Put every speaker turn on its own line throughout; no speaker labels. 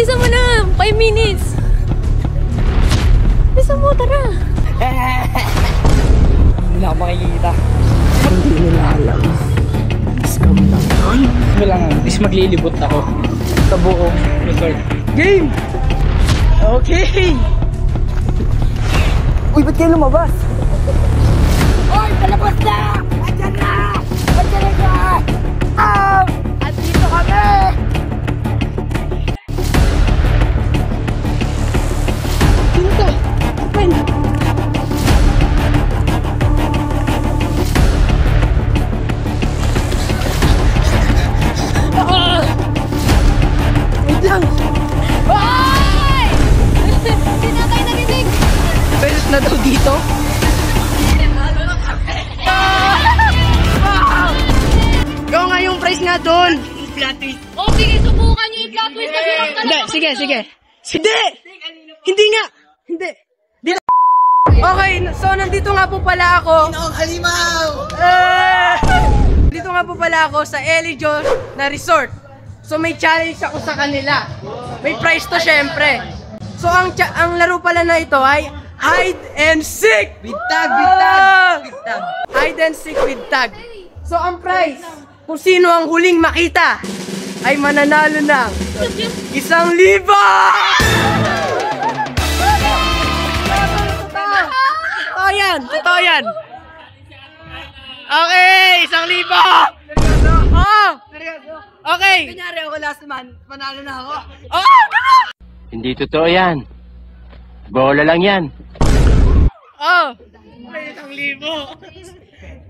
Bisa mo na! 5 minutes! Bisa mo, tara!
Hindi na ako makikita. Hindi nila alam. Scam lang yun. Ito lang, is maglilibot ako sa buong resort. Game! Okay! Uy, ba't kayo lumabas? Uy, palabas na! Andyan na! Andyan na ka! Andito kami! Sino ka? Open! Wait lang!
Ay! Hindi na tayo narinig!
Beses na daw dito? Go nga yung price nga doon! Flat twist!
O sige, subukan nyo yung flat twist na hirap talaga.
Hindi, sige! Hindi! Hindi nga! Hindi! Okay, so nandito nga po pala ako. Ginong halimaw! Dito nga po pala ako sa Elijos na resort. So may challenge ako sa kanila. May prize to syempre. So ang laro pala na ito ay hide and seek! With tag! Hide and seek with tag. So ang prize, kung sino ang huling makita, ay mananalo ng 1,000! Totoo yan! Okay, 1,000! Oh! Okay! Kunyari ako last man, panalo na ako. Oh!
Hindi totoo yan. Bola lang yan.
Oh! 1,000!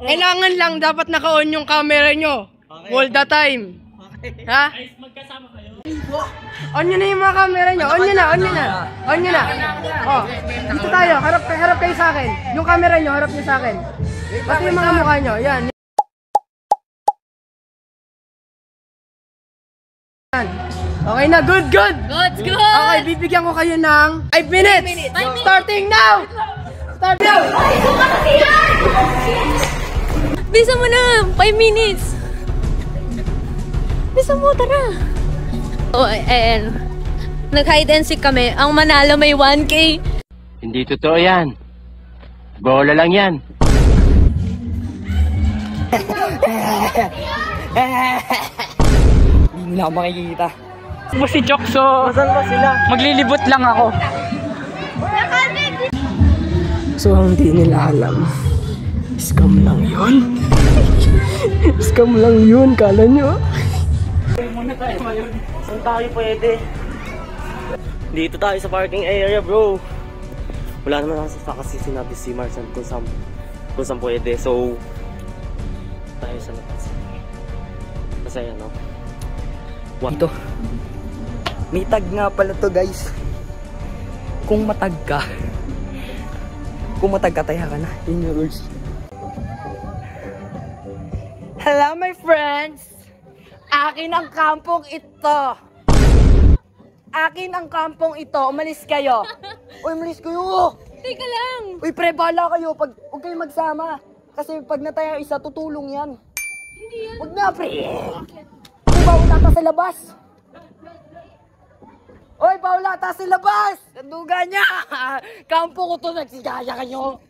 Kailangan lang dapat naka-on yung camera nyo. Okay. All the time. Okay. Ha? Magkasama kayo? On nyo na yung mga camera nyo. On nyo na. Oh. Dito tayo. Harap kayo sa akin. Yung camera nyo, harap nyo sa akin. Pati yung mga mukha nyo. Yan. Okay na. Good.
Good!
Okay, bibigyan ko kayo ng 5 minutes. Starting now!
Bisa mo na! 5 minutes! Bisa mo, tara! Oh, nag-hide and seek kami. Ang manalo may 1K.
Hindi totoo yan. Bola lang yan.
Hindi na ako makikita. Mo si Jokso. Masan ba sila? Maglilibot lang ako. So hindi nila alam. Scam lang yun. Scam lang yun, kala nyo? Muna tayo ngayon. Saan tayo pwede? Dito tayo sa parking area, bro. Wala naman kasi sinabi si Marsan kung saan pwede. So, tayo sa labas. Masaya, no? Ito. May tag nga pala to, guys. Kung matag ka, taya ka na. In your rules. Hello, my friends! Akin ang kampong ito! Umalis kayo! Uy, umalis kayo!
Teka lang!
Uy, pre, bahala kayo. Huwag kayo magsama. Kasi pag nataya isa, tutulong yan.
Hindi yan.
Huwag na, pre! Uy, bawal ata sa labas! Uy, bawal ata sa labas! Nanduga niya! Kampo ko to, nagsigaya kayo!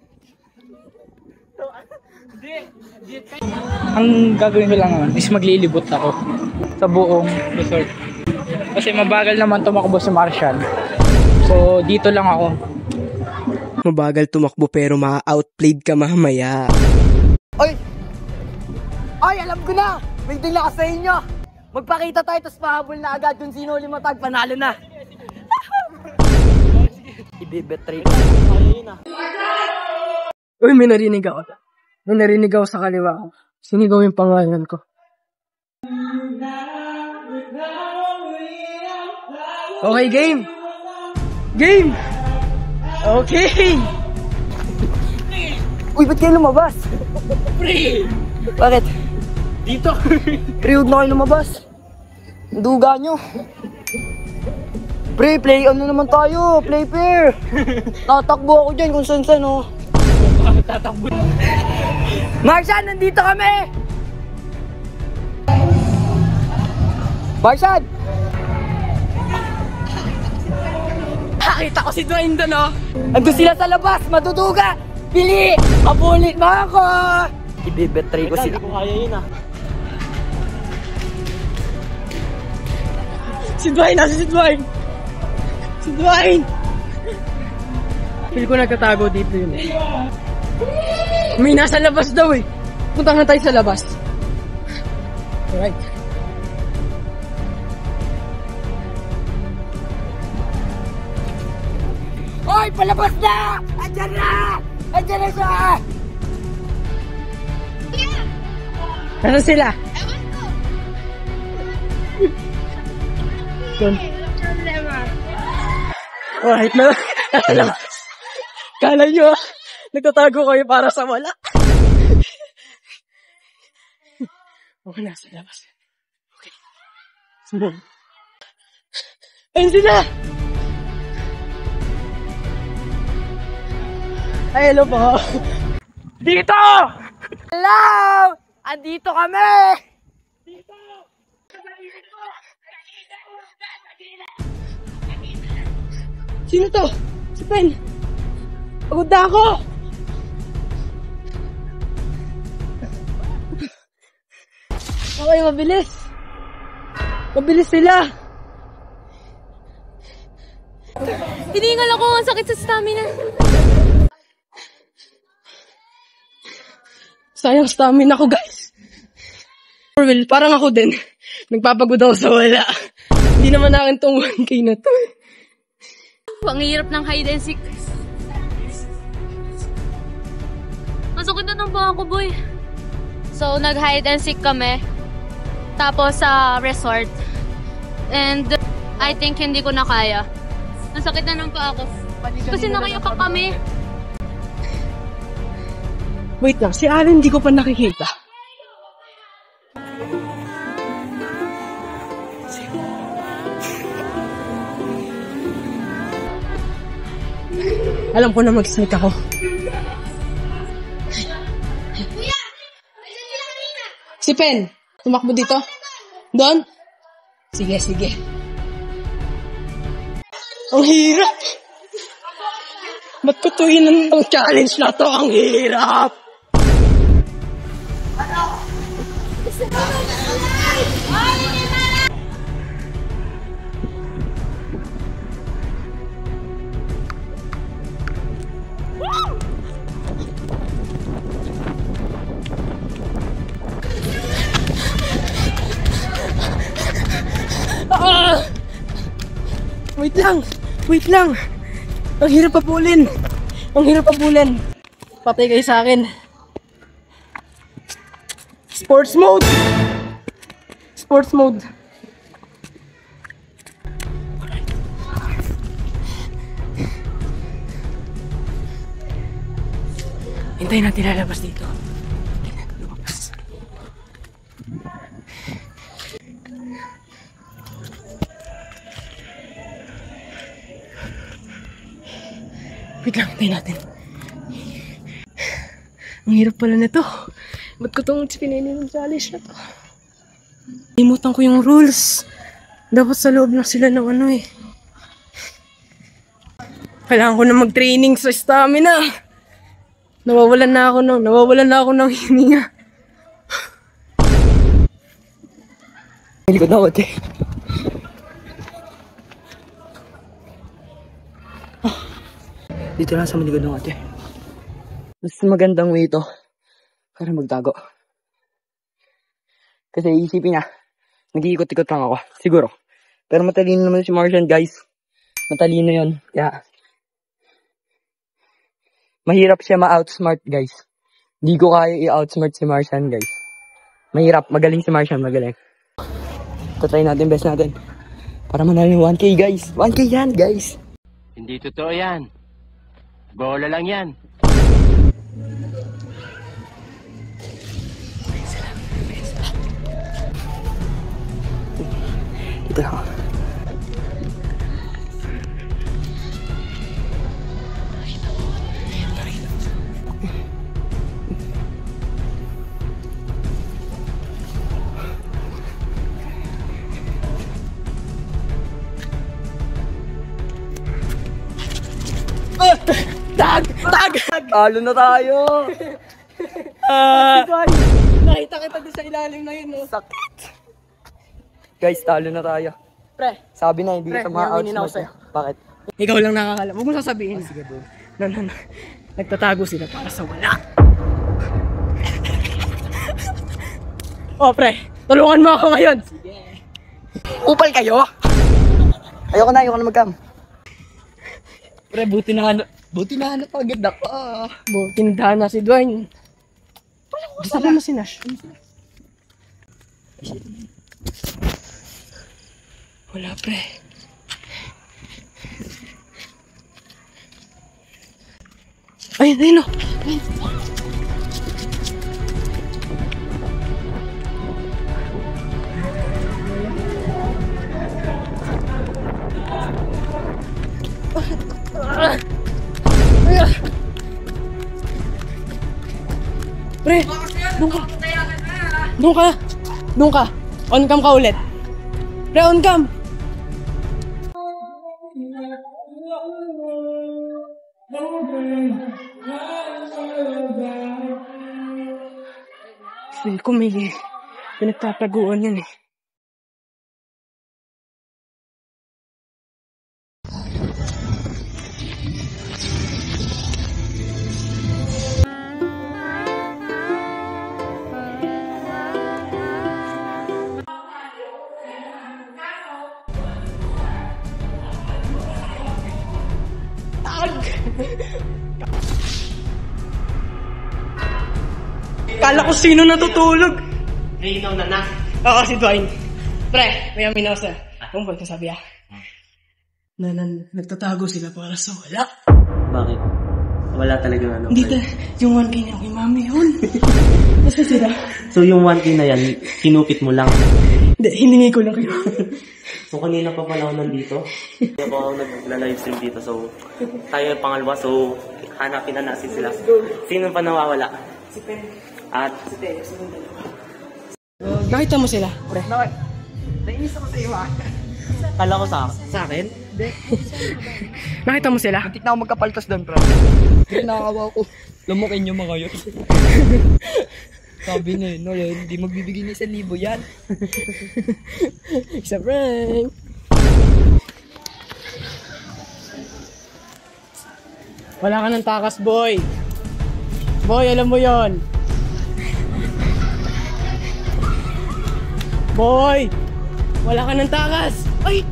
Ang gagawin ko lang naman is maglilibot ako sa buong resort. Kasi mabagal naman tumakbo si Martian. So dito lang ako. Mabagal tumakbo pero ma-outplayed ka mamaya. Oy! Ay, alam ko na! May dila ka sa inyo! Magpakita tayo tapos pahabol na agad kung sino limatag, panalo na! Ibibetray ko. Uy, may narinig ako. May narinig ako sa kaliwa ko. Sinigaw yung pangalan ko. Okay, game! Game! Okay! Uy, ba't kayo lumabas? Pre! Bakit? Dito! Pre, huwag na kayo lumabas. Duga nyo. Pre, play ano naman tayo? Play fair! Tatakbo ako dyan kung saan-saan, oh. Tatakbo. Martian, nandito kami! Martian! nakita ko si Dwayne doon, oh. Ando sila sa labas, matutuga. Bili! Abulin mo ako! Ibibetray ko sila. Hindi ko kaya yun, ah. Si Dwayne, nasa si Dwayne! Si Dwayne! Feel ko nagtatago dito yun, eh. May nasa labas daw, eh. Punta nga tayo sa labas. Alright. Hoy! Palabas na! Andyan na! Andyan na siya! Nasaan sila?
Ewan ko.
Doon. Alright na. Nasa labas. Kala nyo, nagtatago kayo para sa wala. Okay, nasa labas. Okay. Sunod. Ayun sila! Ay, hello po. Dito! Hello! Andito kami! Dito! Sino to? Si Pen! Pagod na ako! Okay, mabilis! Mabilis sila!
Hiningal ako, ang sakit sa stamina.
Sayang stamina ko, guys. Well, parang ako din. Nagpapagod ako sa wala. Hindi naman akin tong 1K na to.
Ang hirap ng hide and seek. Masakit na ng baka ko, boy. So, nag-hide and seek kami. Tapos sa resort. And I think hindi ko na kaya. Ang sakit na ng paa ko. Kasi nakayapak kami.
Wait lang, si Allen hindi ko pa nakikita. Alam ko na mag-sneak ako. Si Pen, tumakbo dito? Doon? Sige, sige. Ang hirap! Ba't ko tuwinan ng challenge na to? Ang hirap! Wait lang! Wait lang! Ang hirap papulin! Ang hirap papulin! Patay kayo sa akin. Sports mode! Sports mode! Hintayin natin lalabas dito. Lumabas. Wait lang, hintayin natin. Ang hirap pala nito. Ba't ko itong pinili ng challenge na to? Limutan ko yung rules. Dapat sa loob na sila ng ano eh. Kailangan ko na mag-training sa stamina. Nawawalan na ako ng hininga. May likod na ako, ate. Dito lang sa maligod ng ate. Mas magandang way ito para magtago. Kasi isipin niya, nag-iikot-ikot lang ako. Siguro. Pero matalino naman si Martian, guys. Matalino yun. Kaya, mahirap siya ma-outsmart, guys. Hindi ko kaya i-outsmart si Martian, guys. Mahirap. Magaling si Martian, magaling. Tatry natin, best natin. Para manalo yung 1K, guys. 1K yan, guys.
Hindi totoo yan. Bola lang yan.
Dito ako. Tag! Tag!
Talo na tayo.
Nakita kita doon sa ilalim na yun, no?
Sakit. Guys, talo na tayo.
Pre,
Sabi na, hindi
Pre,
kita
may aminin ako
ma-outsmart.
sa'yo.
Bakit?
ikaw lang nakakalam. Huwag mo sasabihin. Sige, bro. Nagtatago sila para sa wala. Oh, pre. Tulungan mo ako ngayon. Sige.
Upal kayo? Ayoko na mag-cam.
Pre, buti na agad ako. Buti na si Dwayne. Gusto ko mo si Nash. Wala, pre. Ay, ayun o. Pre, doon ka. On cam ka ulit. Pre, on cam. Feel ko may pinagtataguan yan eh. Kala ko sino natutulog.
Nahinaw na.
Oo, si Dwayne. Pre, may amin ako sa kumpul ko sabi nagtatago sila para sa wala.
Bakit? Wala talaga ano.
Hindi yung 1K niya kay mami yun. Basta sila.
So yung 1K na yan, kinupit mo lang.
Hindi, hiningi ko lang kayo.
So kanina pa pala ako nandito. Hindi ako nagla-livestream dito. So tayo yung pangalawa. So hanapin na natin sila. Sino pa nawawala?
Si Pen.
At
Si Teo, si dalawa. Nakita mo sila, pre? Nainis ako sa iyo
kala ko sa
Sa akin?
Nakita mo sila?
Antik na ako magkapaltos doon, bro. Hindi nakakawa ko. Lumukin nyo mga yun. Sabi na yun, no, hindi magbibigay ni 1,000 yan.
Isa prank. Wala ka ng takas, boy. Boy, alam mo yon. Boy! Wala ka ng takas! Ay!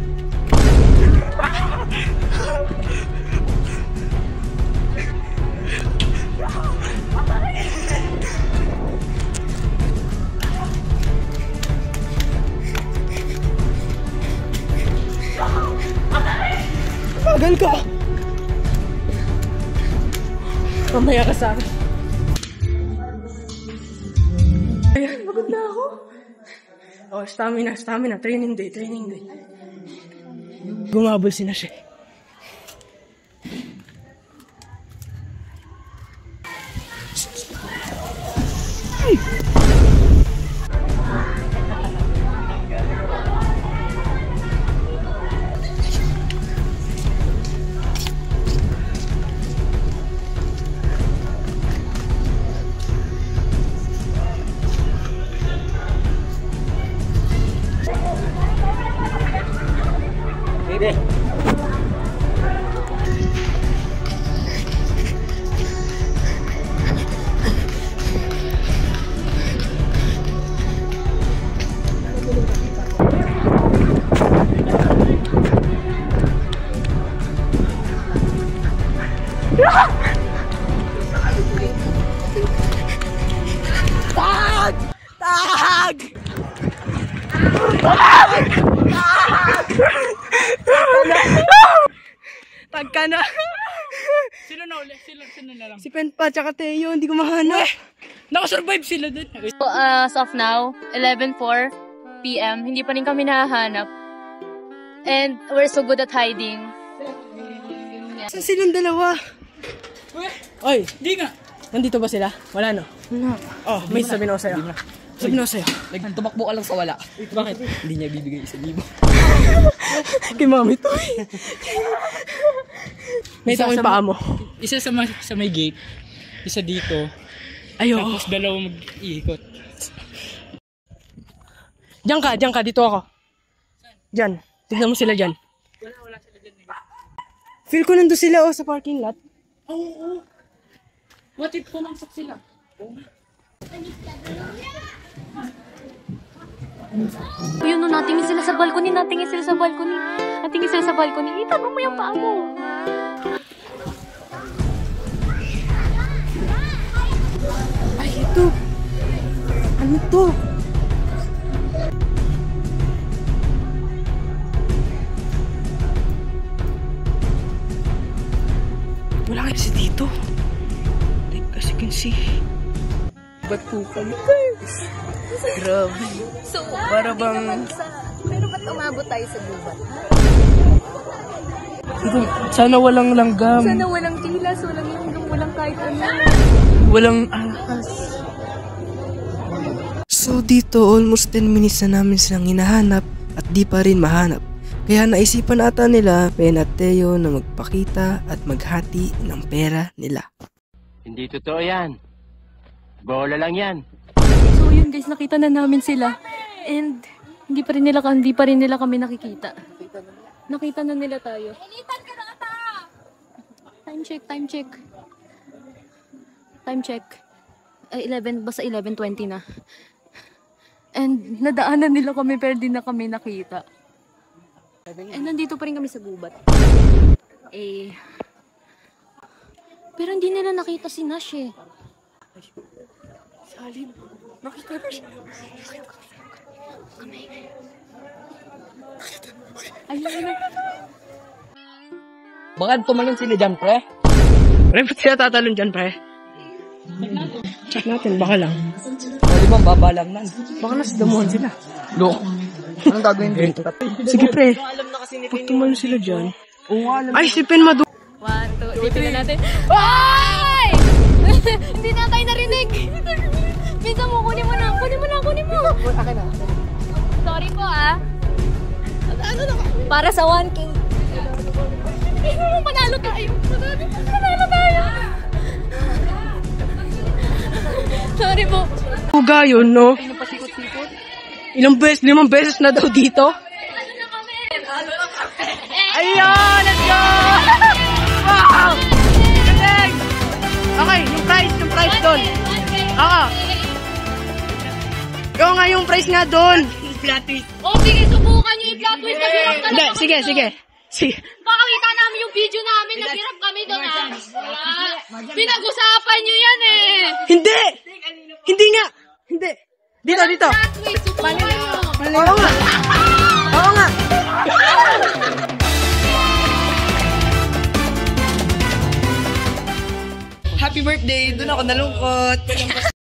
Bagal ka! Mamaya ka sa akin. Ayan, pagod na ako. Oh, stamina. Training day. Gumabol si Nash eh. Tag ka na.
Sino na uli? Sino na lang?
Si Pen pa, tsaka Teo, hindi ko mahanap.
Nakasurvive sila dun.
So, as of now, 11:04 PM, hindi pa rin kami nahahanap. And we're so good at hiding.
Saan silang dalawa? Oy,
Di nga.
nandito ba sila? Wala no? Wala. Oh, may sabihin ako sa'yo. Sabihin ako sa'yo.
Tumakbo ka lang sa wala.
Bakit?
Hindi niya bibigay 1,000.
Kay mami to eh. Nakita ko yung paa mo.
Isa sa may gate. Isa dito.
Ayo.
Tapos dalawang mag-iikot.
Diyan ka, dito ako. Diyan. Tignan mo sila diyan.
Wala sila dyan.
Feel ko nandun sila sa parking lot.
Oo. What if pumangsok sila?
Yun, no, natingin sila sa balcony. Itanong mo yung paa mo.
Ay, ito. Ano to? Wala kasi dito. Like, as you can see. Ba't po kami, guys? Grabe.
So,
Para bang...
pero ba't umabot tayo sa gubat?
Sana walang langgam.
Sana walang kilas, walang kahit ano.
Walang ahas. So dito, almost 10 minutes na namin silang hinahanap at di pa rin mahanap. Kaya naisipan ata nila, Pen at Teo, na magpakita at maghati ng pera nila.
Hindi totoo yan. Bola lang yan.
So yun guys, nakita na namin sila. And hindi pa rin nila kami nakikita. Nakita na nila tayo. Time check. Ay, 11, basta 11:20 na. And nadaanan nila kami pero di na kami nakita. And nandito pa rin kami sa gubat. Pero hindi nila nakita si Nash eh.
Salim, nakita ko siya.
Ayun na.
Baka tumalon sila dyan, pre.
Pre, ba't sila tatalon dyan, pre? Check natin, baka lang.
Pwede bang babalang nan?
Baka nasa damuhan sila.
Look. Anong gagawin dito?
Sige, pre. Pag tumalon sila dyan. Ay, si Pen madu...
1, 2, ipin na natin. Ay! Hindi na tayo narinig. Bisa mo, kunin mo.
Akin na.
Sorry po ah. Para sa 1K. Panalo tayo. Sorry po.
Puga yun, no? Ilang beses? 5 beses na daw dito? Ayun! Let's go! Wow! Galing! Okay, yung price doon. Oo. Yung nga yung price nga doon.
Oh, sige, subukan nyo i-plot twist. Naghirap ka
Hindi,
lang.
sige.
Pakita namin yung video namin. Naghirap kami doon ah. Pinag-usapan nyo yan eh.
Hindi! Hindi nga! Hindi! Dito.
Plot twist, subukan nyo.
Oo nga! Happy birthday! Doon ako nalungkot.